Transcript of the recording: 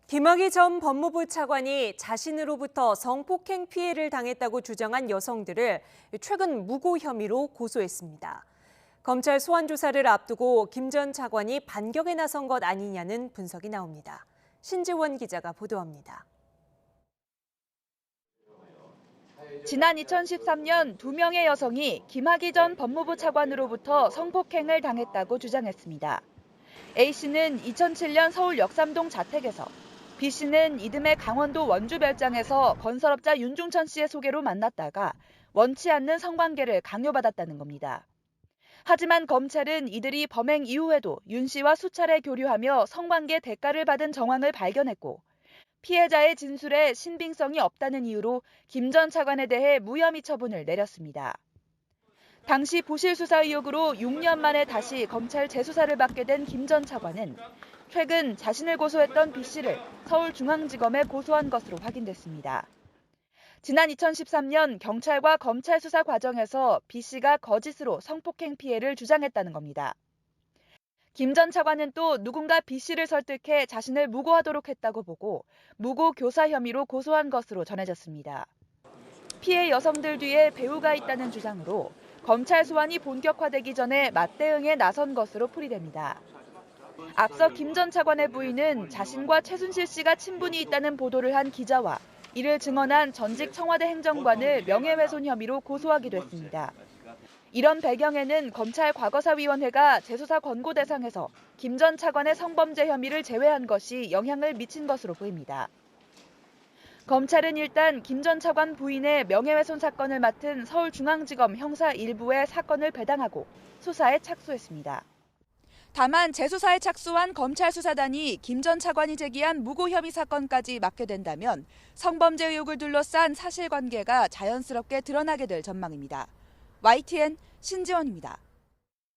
김학의 전 법무부 차관이 자신으로부터 성폭행 피해를 당했다고 주장한 여성들을 최근 무고 혐의로 고소했습니다. 검찰 소환 조사를 앞두고 김 전 차관이 반격에 나선 것 아니냐는 분석이 나옵니다. 신지원 기자가 보도합니다. 지난 2013년 2명의 여성이 김학의 전 법무부 차관으로부터 성폭행을 당했다고 주장했습니다. A씨는 2007년 서울 역삼동 자택에서, B씨는 이듬해 강원도 원주 별장에서 건설업자 윤중천 씨의 소개로 만났다가 원치 않는 성관계를 강요받았다는 겁니다. 하지만 검찰은 이들이 범행 이후에도 윤 씨와 수차례 교류하며 성관계 대가를 받은 정황을 발견했고, 피해자의 진술에 신빙성이 없다는 이유로 김 전 차관에 대해 무혐의 처분을 내렸습니다. 당시 부실 수사 의혹으로 6년 만에 다시 검찰 재수사를 받게 된 김 전 차관은 최근 자신을 고소했던 B씨를 서울중앙지검에 고소한 것으로 확인됐습니다. 지난 2013년 경찰과 검찰 수사 과정에서 B씨가 거짓으로 성폭행 피해를 주장했다는 겁니다. 김 전 차관은 또 누군가 B씨를 설득해 자신을 무고하도록 했다고 보고 무고 교사 혐의로 고소한 것으로 전해졌습니다. 피해 여성들 뒤에 배우가 있다는 주장으로 검찰 소환이 본격화되기 전에 맞대응에 나선 것으로 풀이됩니다. 앞서 김 전 차관의 부인은 자신과 최순실 씨가 친분이 있다는 보도를 한 기자와 이를 증언한 전직 청와대 행정관을 명예훼손 혐의로 고소하기도 했습니다. 이런 배경에는 검찰 과거사위원회가 재수사 권고 대상에서 김 전 차관의 성범죄 혐의를 제외한 것이 영향을 미친 것으로 보입니다. 검찰은 일단 김 전 차관 부인의 명예훼손 사건을 맡은 서울중앙지검 형사 1부에 사건을 배당하고 수사에 착수했습니다. 다만 재수사에 착수한 검찰 수사단이 김 전 차관이 제기한 무고 혐의 사건까지 맡게 된다면 성범죄 의혹을 둘러싼 사실관계가 자연스럽게 드러나게 될 전망입니다. YTN 신지원입니다.